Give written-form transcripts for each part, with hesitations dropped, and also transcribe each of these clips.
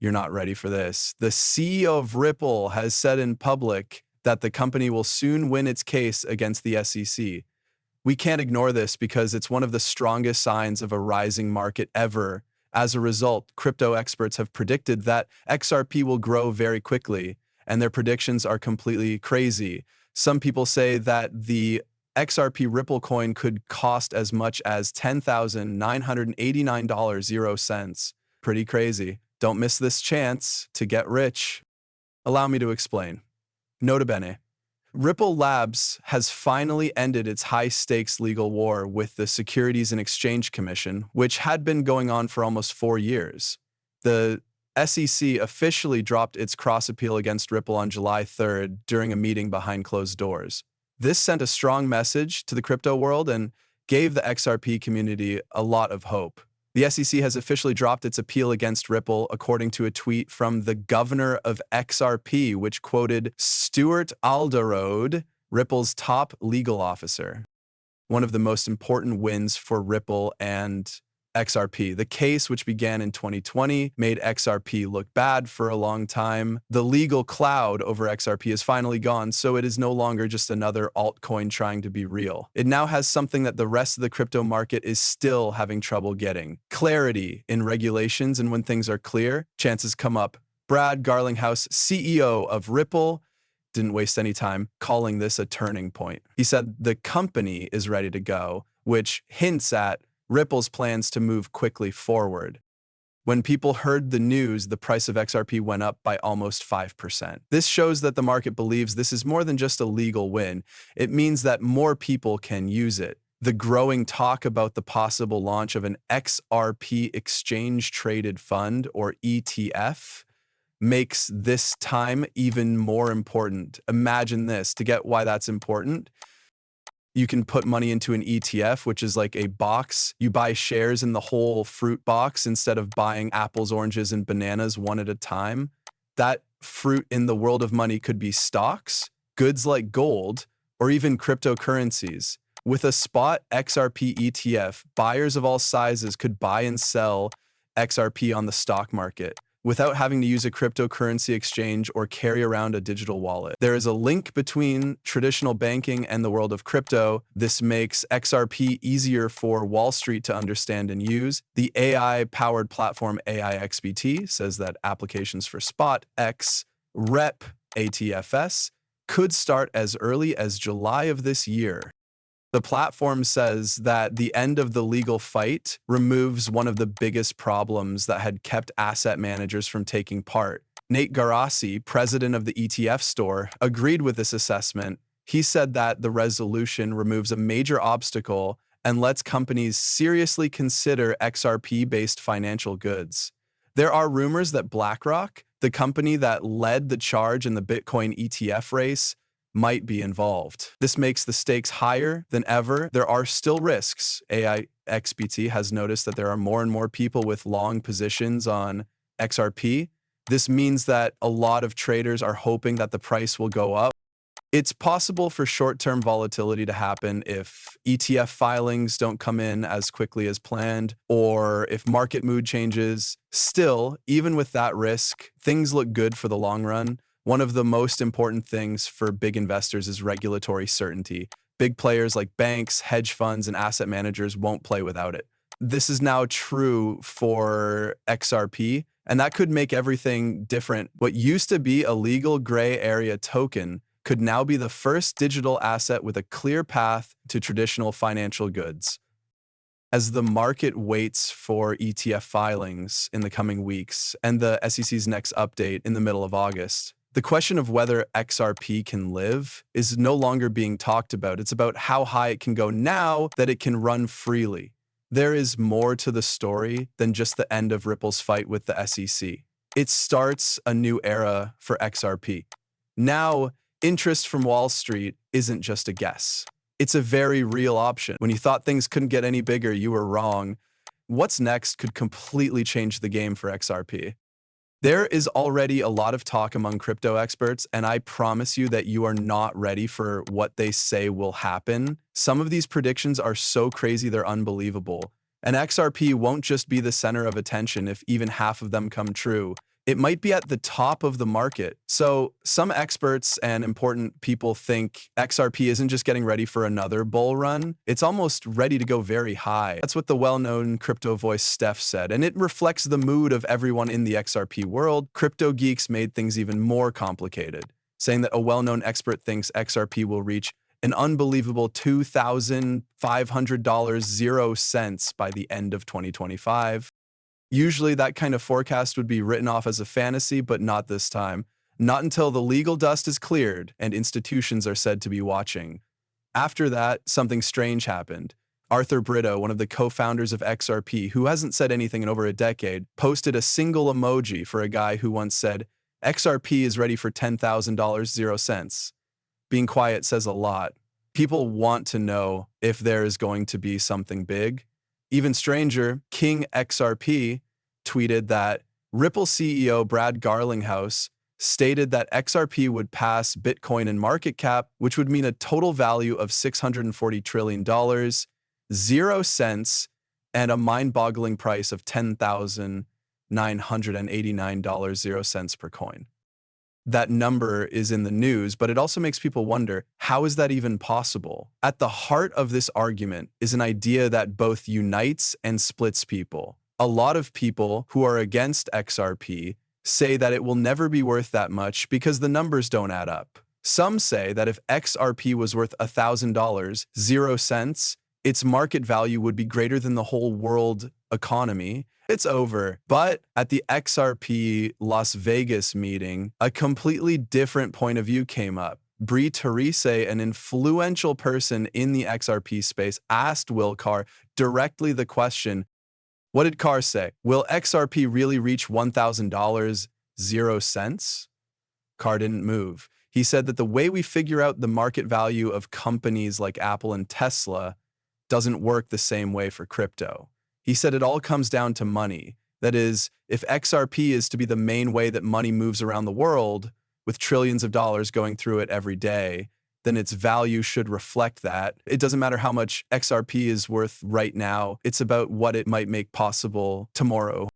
You're not ready for this. The CEO of Ripple has said in public that the company will soon win its case against the SEC. We can't ignore this because it's one of the strongest signs of a rising market ever. As a result, crypto experts have predicted that XRP will grow very quickly, and their predictions are completely crazy. Some people say that the XRP Ripple coin could cost as much as $10,989.00. Pretty crazy. Don't miss this chance to get rich. Allow me to explain. Nota bene. Ripple Labs has finally ended its high-stakes legal war with the Securities and Exchange Commission, which had been going on for almost 4 years. The SEC officially dropped its cross-appeal against Ripple on July 3rd during a meeting behind closed doors. This sent a strong message to the crypto world and gave the XRP community a lot of hope. The SEC has officially dropped its appeal against Ripple, according to a tweet from the governor of XRP, which quoted Stuart Alderode, Ripple's top legal officer. One of the most important wins for Ripple and XRP. The case, which began in 2020, made XRP look bad for a long time. The legal cloud over XRP is finally gone, so it is no longer just another altcoin trying to be real. It now has something that the rest of the crypto market is still having trouble getting: clarity in regulations, and when things are clear, chances come up. Brad Garlinghouse, CEO of Ripple, didn't waste any time calling this a turning point. He said the company is ready to go, which hints at Ripple's plans to move quickly forward. When people heard the news, the price of XRP went up by almost 5%. This shows that the market believes this is more than just a legal win. It means that more people can use it. The growing talk about the possible launch of an XRP exchange-traded fund, or ETF, makes this time even more important. Imagine this. To get why that's important, you can put money into an ETF, which is like a box. You buy shares in the whole fruit box instead of buying apples, oranges, and bananas one at a time. That fruit in the world of money could be stocks, goods like gold, or even cryptocurrencies. With a spot XRP ETF, buyers of all sizes could buy and sell XRP on the stock market without having to use a cryptocurrency exchange or carry around a digital wallet. There is a link between traditional banking and the world of crypto. This makes XRP easier for Wall Street to understand and use. The AI-powered platform AIXBT says that applications for Spot X Rep ATFS could start as early as July of this year. The platform says that the end of the legal fight removes one of the biggest problems that had kept asset managers from taking part. Nate Garassi, president of the ETF store, agreed with this assessment. He said that the resolution removes a major obstacle and lets companies seriously consider XRP-based financial goods. There are rumors that BlackRock, the company that led the charge in the Bitcoin ETF race, might be involved. This makes the stakes higher than ever. There are still risks. AIXBT has noticed that there are more and more people with long positions on XRP. This means that a lot of traders are hoping that the price will go up. It's possible for short-term volatility to happen if ETF filings don't come in as quickly as planned, or if market mood changes. Still, even with that risk, things look good for the long run. One of the most important things for big investors is regulatory certainty. Big players like banks, hedge funds, and asset managers won't play without it. This is now true for XRP, and that could make everything different. What used to be a legal gray area token could now be the first digital asset with a clear path to traditional financial goods. As the market waits for ETF filings in the coming weeks and the SEC's next update in the middle of August, the question of whether XRP can live is no longer being talked about. It's about how high it can go now that it can run freely. There is more to the story than just the end of Ripple's fight with the SEC. It starts a new era for XRP. Now, interest from Wall Street isn't just a guess. It's a very real option. When you thought things couldn't get any bigger, you were wrong. What's next could completely change the game for XRP. There is already a lot of talk among crypto experts, and I promise you that you are not ready for what they say will happen. Some of these predictions are so crazy they're unbelievable. And XRP won't just be the center of attention if even half of them come true. it might be at the top of the market. So some experts and important people think XRP isn't just getting ready for another bull run, it's almost ready to go very high. That's what the well-known crypto voice Steph said, and it reflects the mood of everyone in the XRP world. Crypto geeks made things even more complicated, saying that a well-known expert thinks XRP will reach an unbelievable $2,500 0 cents by the end of 2025. Usually that kind of forecast would be written off as a fantasy, but not this time. Not until the legal dust is cleared and institutions are said to be watching. After that, something strange happened. Arthur Brito, one of the co-founders of XRP, who hasn't said anything in over a decade, posted a single emoji for a guy who once said, XRP is ready for $10,000 0 cents. Being quiet says a lot. People want to know if there is going to be something big. Even stranger, King XRP tweeted that Ripple CEO Brad Garlinghouse stated that XRP would pass Bitcoin in market cap, which would mean a total value of $640 trillion, 0 cents, and a mind-boggling price of $10,989 0 cents per coin. That number is in the news, but it also makes people wonder, how is that even possible? At the heart of this argument is an idea that both unites and splits people. A lot of people who are against XRP say that it will never be worth that much because the numbers don't add up. Some say that if XRP was worth $1,000, 0 cents, its market value would be greater than the whole world economy. It's over. But at the XRP Las Vegas meeting, a completely different point of view came up. Bree Therese, an influential person in the XRP space, asked Will Carr directly the question, what did Carr say? Will XRP really reach $1,000, 0 cents? Carr didn't move. He said that the way we figure out the market value of companies like Apple and Tesla doesn't work the same way for crypto. He said it all comes down to money. That is, if XRP is to be the main way that money moves around the world, with trillions of dollars going through it every day, then its value should reflect that. It doesn't matter how much XRP is worth right now. It's about what it might make possible tomorrow.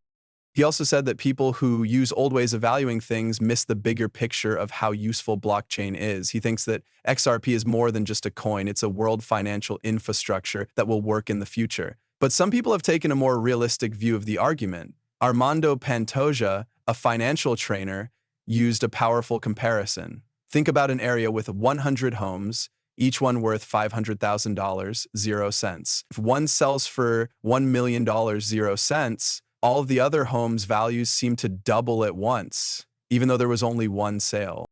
He also said that people who use old ways of valuing things miss the bigger picture of how useful blockchain is. He thinks that XRP is more than just a coin. It's a world financial infrastructure that will work in the future. But some people have taken a more realistic view of the argument. Armando Pantoja, a financial trainer, used a powerful comparison. Think about an area with 100 homes, each one worth $500,000, 0 cents. If one sells for $1 million, 0 cents, all of the other homes' values seem to double at once, even though there was only one sale.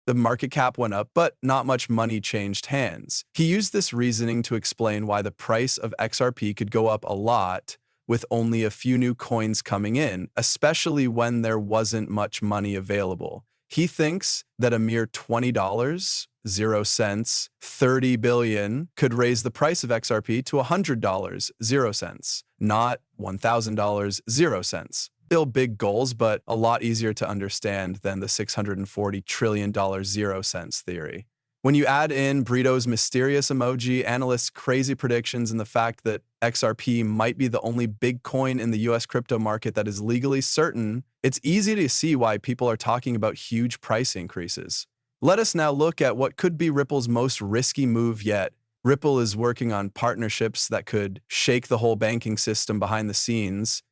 The market cap went up, but not much money changed hands. He used this reasoning to explain why the price of XRP could go up a lot with only a few new coins coming in, especially when there wasn't much money available. He thinks that a mere $20, 0 cents, 30 billion could raise the price of XRP to $100, 0 cents, not $1,000, 0 cents. Still big goals, but a lot easier to understand than the $640 trillion 0 cents theory. When you add in Brito's mysterious emoji, analysts' crazy predictions, and the fact that XRP might be the only big coin in the US crypto market that is legally certain, it's easy to see why people are talking about huge price increases. Let us now look at what could be Ripple's most risky move yet. Ripple is working on partnerships that could shake the whole banking system behind the scenes.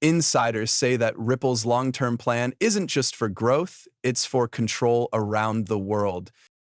Insiders say that Ripple's long-term plan isn't just for growth, it's for control around the world.